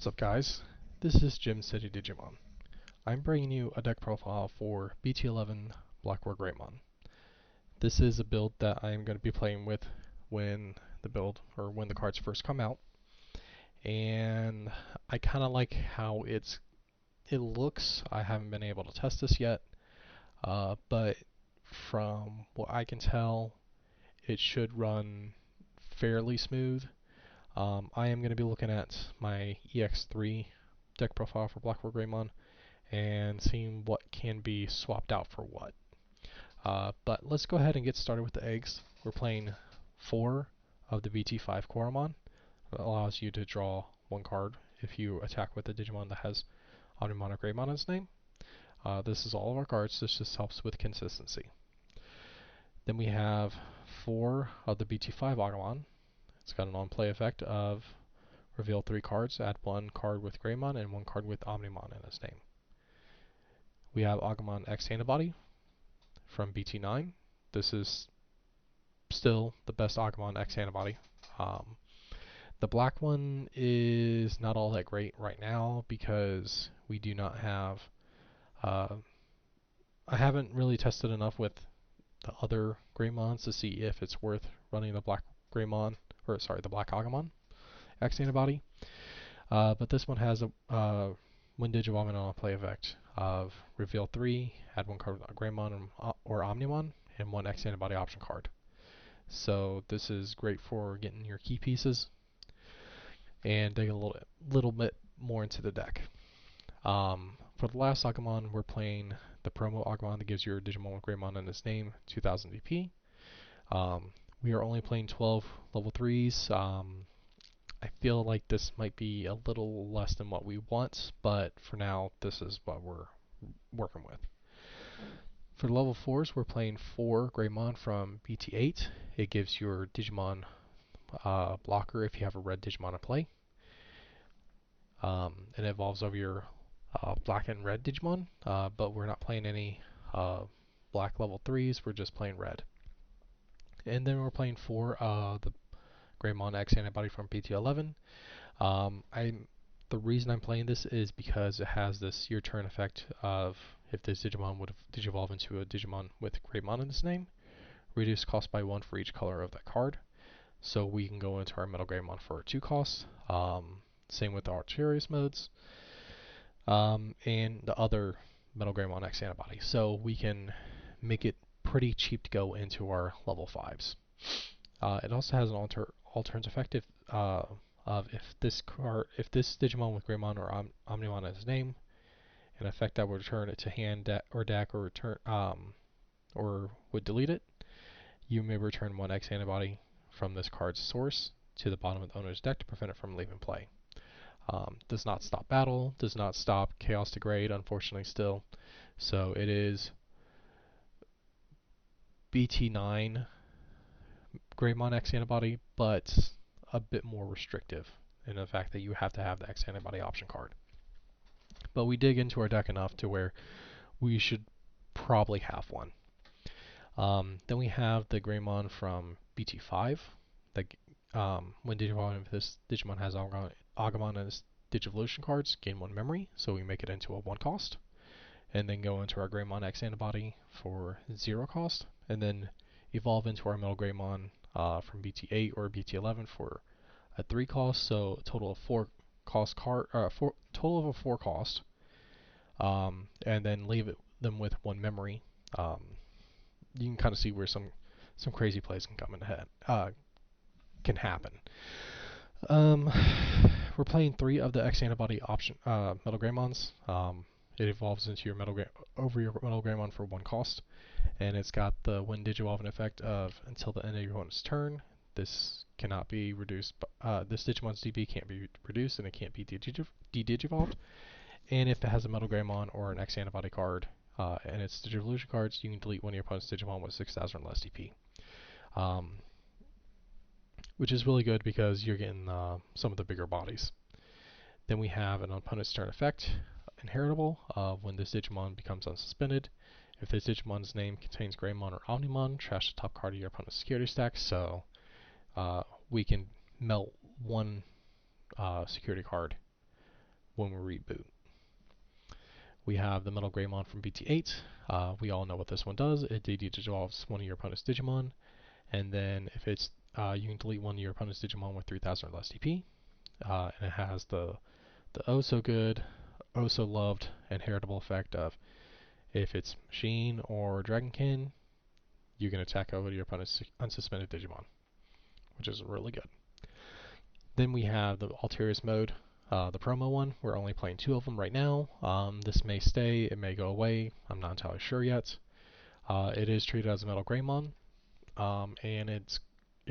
What's up, guys? This is Jim City Digimon. I'm bringing you a deck profile for BT11 Blackwargreymon. This is a build that I'm going to be playing with when the cards first come out, and I kind of like how it looks. I haven't been able to test this yet, but from what I can tell, it should run fairly smooth. I am going to be looking at my EX3 deck profile for Blackwargreymon and seeing what can be swapped out for what. But let's go ahead and get started with the eggs. We're playing 4 of the BT5 Coromon. It allows you to draw 1 card if you attack with a Digimon that has Omnimon or Greymon in its name. This is all of our cards. This just helps with consistency. Then we have 4 of the BT5 Agumon. It's got an on-play effect of reveal 3 cards, add 1 card with Greymon and 1 card with Omnimon in its name. We have Agumon X Antibody from BT9. This is still the best Agumon X Antibody. The black one is not all that great right now because we do not have... I haven't really tested enough with the other Greymons to see if it's worth running the black Greymon, or sorry, the black Agumon X Antibody. But this one has a when Digivolving on a play effect of reveal 3, add 1 card with Greymon or Omnimon, and 1 X Antibody option card. So this is great for getting your key pieces and digging a little bit more into the deck. For the last Agumon, we're playing the promo Agumon that gives your Digimon with Greymon in its name 2000 VP. We are only playing 12 level 3s. I feel like this might be a little less than what we want, but for now, this is what we're working with. For the level 4s, we're playing 4 Greymon from BT8. It gives your Digimon blocker if you have a red Digimon in play. It evolves over your black and red Digimon, but we're not playing any black level 3s, we're just playing red. And then we're playing 4 the Greymon X Antibody from BT11. The reason I'm playing this is because it has this your turn effect of if this Digimon would Digivolve into a Digimon with Greymon in its name, reduce cost by 1 for each color of that card. So we can go into our Metal Greymon for 2 costs. Same with the Archerius modes. And the other Metal Greymon X Antibody. So we can make it pretty cheap to go into our level 5s. It also has an alternate effect if this Digimon with Greymon or Omnimon as its name, an effect that would return it to hand or deck or return or would delete it, you may return 1 X Antibody from this card's source to the bottom of the owner's deck to prevent it from leaving play. Does not stop battle, does not stop Chaos Degrade, unfortunately still. So it is BT9 Greymon X Antibody, but a bit more restrictive in the fact that you have to have the X Antibody option card. But we dig into our deck enough to where we should probably have one. Then we have the Greymon from BT5. When Digivolving, this Digimon has Agumon and its Digivolution cards, gain 1 memory, so we make it into a 1 cost. And then go into our Greymon X Antibody for 0 cost, and then evolve into our Metal Greymon from BT8 or BT11 for a 3 cost, so a total of 4 cost total of a 4 cost, and then leave them with 1 memory. You can kind of see where some crazy plays can come in head can happen. We're playing 3 of the X Antibody option Metal Greymons. It evolves into your over your Metal Greymon for 1 cost, and it's got the when Digivolving effect of until the end of your opponent's turn. This cannot be reduced. This Digimon's DB can't be reduced, and it can't be de-Digivolved. And if it has a Metal Greymon or an X Antibody card and its Digivolution cards, you can delete one of your opponent's Digimon with 6,000 or less DP. Which is really good because you're getting some of the bigger bodies. Then we have an opponent's turn effect, inheritable, when this Digimon becomes unsuspended. If this Digimon's name contains Greymon or Omnimon, trash the top card of your opponent's security stack, so we can melt 1 security card when we reboot. We have the Metal Greymon from BT8. We all know what this one does. It dissolves one of your opponent's Digimon, and then if it's you can delete one of your opponent's Digimon with 3,000 or less DP. And it has the oh so good, oh so loved, and heritable effect of if it's Machine or Dragonkin, you can attack over your opponent's unsuspended Digimon, which is really good. Then we have the Alterius mode, the promo one. We're only playing 2 of them right now. This may stay, it may go away. I'm not entirely sure yet. It is treated as a Metal Greymon, and it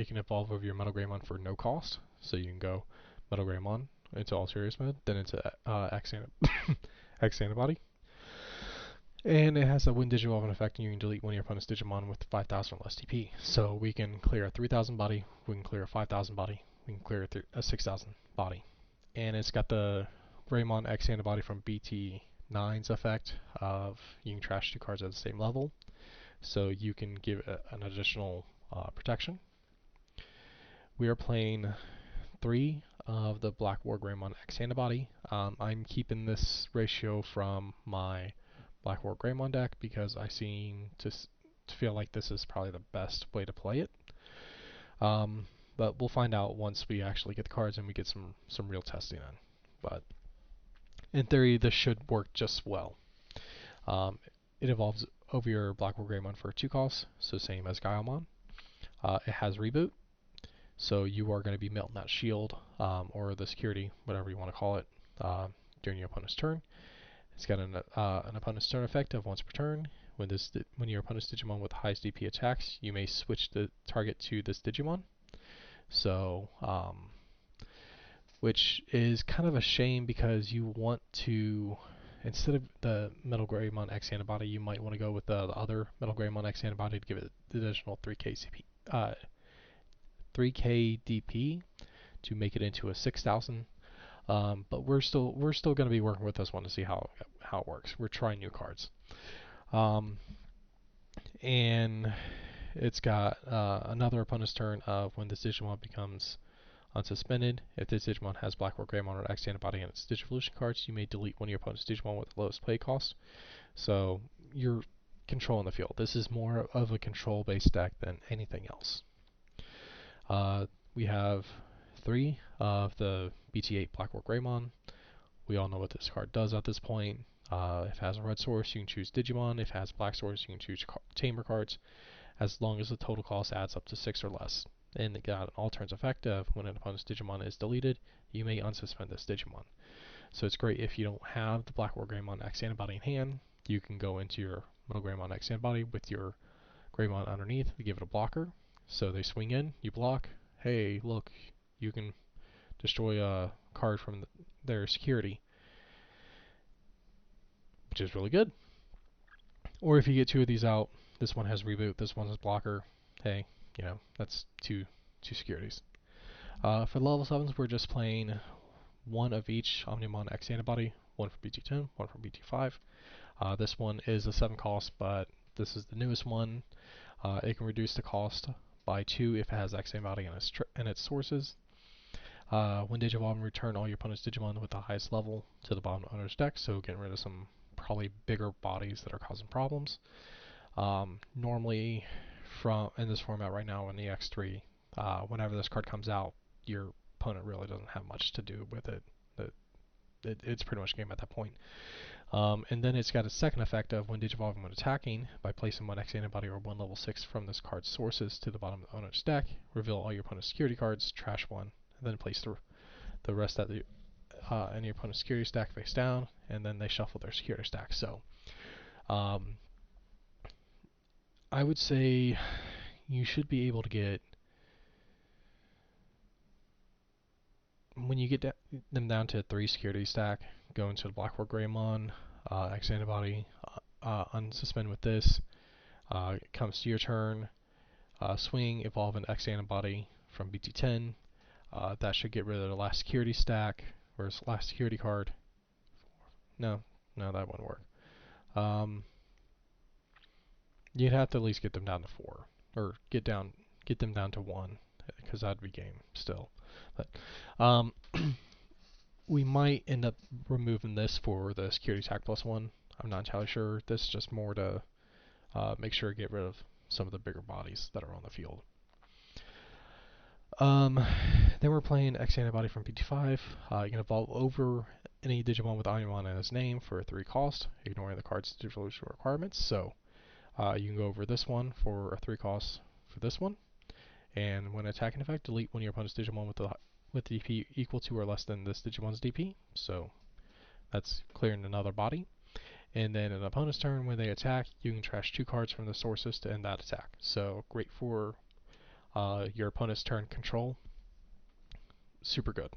can evolve over your Metal Greymon for no cost. So you can go Metal Greymon into Alterius mode, then into X Antibody. And it has a when Digivolve effect, and you can delete one of your opponent's Digimon with 5,000 or less TP. So we can clear a 3,000 body, we can clear a 5,000 body, we can clear a 6,000 body. And it's got the Greymon X Antibody from BT9's effect of you can trash 2 cards at the same level. So you can give an additional protection. We are playing 3 of the Blackwargreymon X Antibody. I'm keeping this ratio from my Blackwargreymon deck because I seem to feel like this is probably the best way to play it. But we'll find out once we actually get the cards and we get some real testing in. But in theory, this should work just well. It evolves over your Blackwargreymon for 2 costs, so same as Gaiamon. It has reboot, so you are going to be melting that shield or the security, whatever you want to call it, during your opponent's turn. It's got an opponent's turn effect of once per turn. When your opponent's Digimon with the highest DP attacks, you may switch the target to this Digimon. So, which is kind of a shame because you want to, instead of the Metal Greymon X Antibody, you might want to go with the other Metal Greymon X Antibody to give it the additional 3k DP to make it into a 6,000. But we're still going to be working with this one to see how it works. We're trying new cards, and it's got another opponent's turn of when this Digimon becomes unsuspended. If this Digimon has Blackwargreymon or X Antibody in its Digivolution cards, you may delete one of your opponent's Digimon with the lowest play cost. So you're controlling the field. This is more of a control-based deck than anything else. We have 3 of the BT8 Blackwargreymon. We all know what this card does at this point. If it has a red source, you can choose Digimon. If it has a black source, you can choose Tamer cards, as long as the total cost adds up to 6 or less. And it got an all turns effect of when an opponent's Digimon is deleted, you may unsuspend this Digimon. So it's great if you don't have the Blackwargreymon X Antibody in hand. You can go into your Metal Greymon X Antibody with your Greymon underneath, give it a blocker. So they swing in, you block. Hey, look, you can destroy a card from their security, which is really good. Or if you get 2 of these out, this one has reboot, this one has blocker. Hey, you know, that's two securities. For the level 7s, we're just playing 1 of each Omnimon X Antibody, 1 for BT10, 1 for BT5. This one is a 7 cost, but this is the newest one. It can reduce the cost by 2 if it has X Antibody in its sources. When Digivolve, return all your opponent's Digimon with the highest level to the bottom of the owner's deck, so getting rid of some probably bigger bodies that are causing problems. Normally, in this format right now in the X3, whenever this card comes out, your opponent really doesn't have much to do with it. It's pretty much game at that point. And then it's got a second effect of when Digivolving when attacking, by placing 1 X Antibody or 1 level 6 from this card's sources to the bottom of the owner's deck, reveal all your opponent's security cards, trash 1, and then place the rest in your opponent's security stack face down, and then they shuffle their security stack. So I would say you should be able to get, when you get them down to 3 security stack, go into the Blackwargreymon X Antibody, unsuspend with this, it comes to your turn, swing, evolve an X Antibody from BT10. That should get rid of the last security stack, or last security card. No, that wouldn't work. You'd have to at least get them down to 4, or get them down to 1, because that'd be game still. But we might end up removing this for the security attack +1. I'm not entirely sure. This is just more to make sure to get rid of some of the bigger bodies that are on the field. Then we're playing X Antibody from BT5. You can evolve over any Digimon with Agumon in his name for 3 cost, ignoring the card's evolution requirements. So you can go over this one for a 3 cost for this one. And when attacking effect, delete one of your opponent's Digimon with DP equal to or less than this Digimon's DP. So that's clearing another body. And then in an opponent's turn, when they attack, you can trash 2 cards from the sources to end that attack. So great for your opponent's turn control. Super good.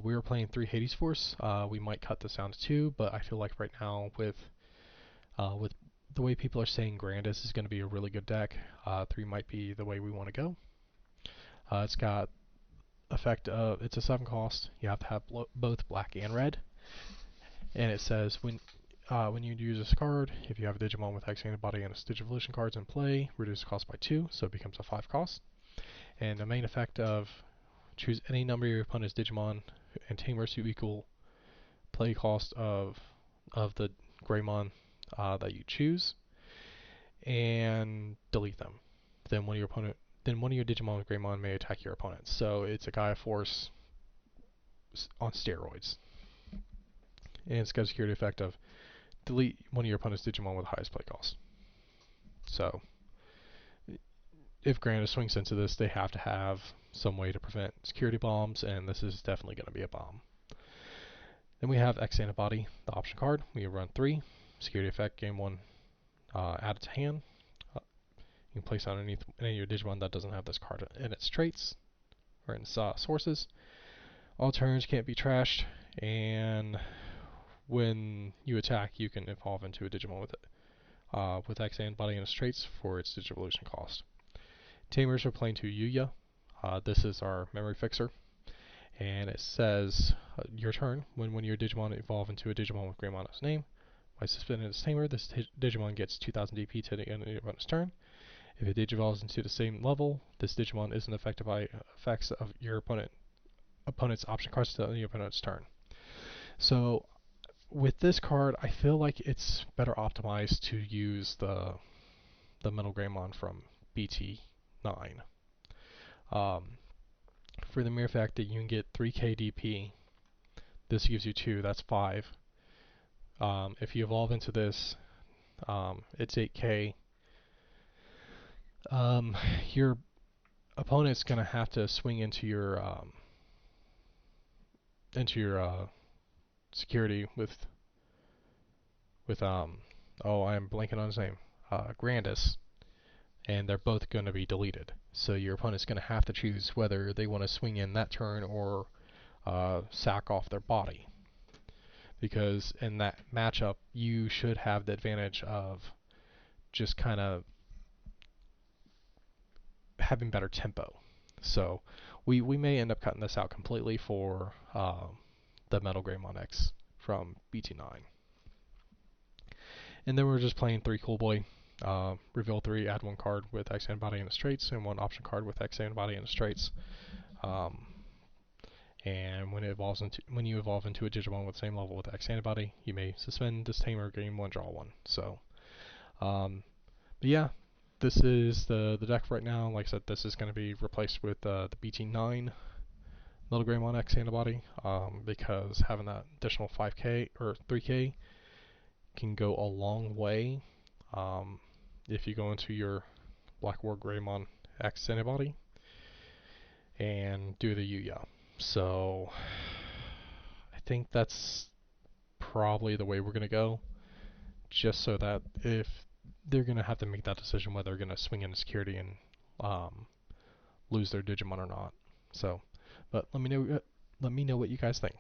We were playing 3 Hades Force. We might cut this down to 2, but I feel like right now with the way people are saying Grandis is going to be a really good deck, 3 might be the way we want to go. It's got effect of, it's a 7 cost. You have to have both black and red. And it says when you use this card, if you have a Digimon with X Antibody and its Digivolution cards in play, reduce the cost by 2, so it becomes a 5 cost. And the main effect of choose any number of your opponent's Digimon and Tamers who equal play cost of the Greymon that you choose, and delete them. Then one of your Digimon with Greymon may attack your opponent. So it's a Gaia Force on steroids. And it's got a security effect of delete one of your opponent's Digimon with the highest play cost. So if Grandis swings into this, they have to have some way to prevent security bombs, and this is definitely going to be a bomb. Then we have X Antibody, the option card. We run 3. Security effect, game 1, add it to hand. You can place it underneath any of your Digimon that doesn't have this card in its traits, or in its sources. All turns can't be trashed, and when you attack, you can evolve into a Digimon with X Antibody and its traits for its Digivolution cost. Tamers are playing to Yuya. This is our memory fixer. And it says, your turn, when one of your Digimon evolve into a Digimon with Greymon as name. By suspending its tamer, this Digimon gets 2000 DP to the end of your opponent's turn. If it digivolves into the same level, this Digimon isn't affected by effects of your opponent's option cards to your opponent's turn. So with this card, I feel like it's better optimized to use the Metal Greymon from BT9. For the mere fact that you can get 3k DP, this gives you 2, that's 5. If you evolve into this, it's 8k. Your opponent's going to have to swing into your security with oh, I'm blanking on his name, Grandis, and they're both going to be deleted. So your opponent's going to have to choose whether they want to swing in that turn or sack off their body. Because in that matchup, you should have the advantage of just kind of having better tempo. So we may end up cutting this out completely for the Metal Greymon X from BT9. And then we're just playing 3 Cool Boy. Reveal 3, add 1 card with X Antibody and its traits, and 1 option card with X Antibody and its traits. And when you evolve into a Digimon with the same level with X Antibody, you may suspend this tamer, game 1, draw 1. So, but yeah, this is the deck right now. Like I said, this is going to be replaced with the BT9 Metal Greymon X Antibody, because having that additional 5k or 3k can go a long way. If you go into your Blackwargreymon X Antibody and do the Yuya. So I think that's probably the way we're going to go, just so that if they're going to have to make that decision whether they're going to swing into security and lose their Digimon or not. So, but let me know what you guys think.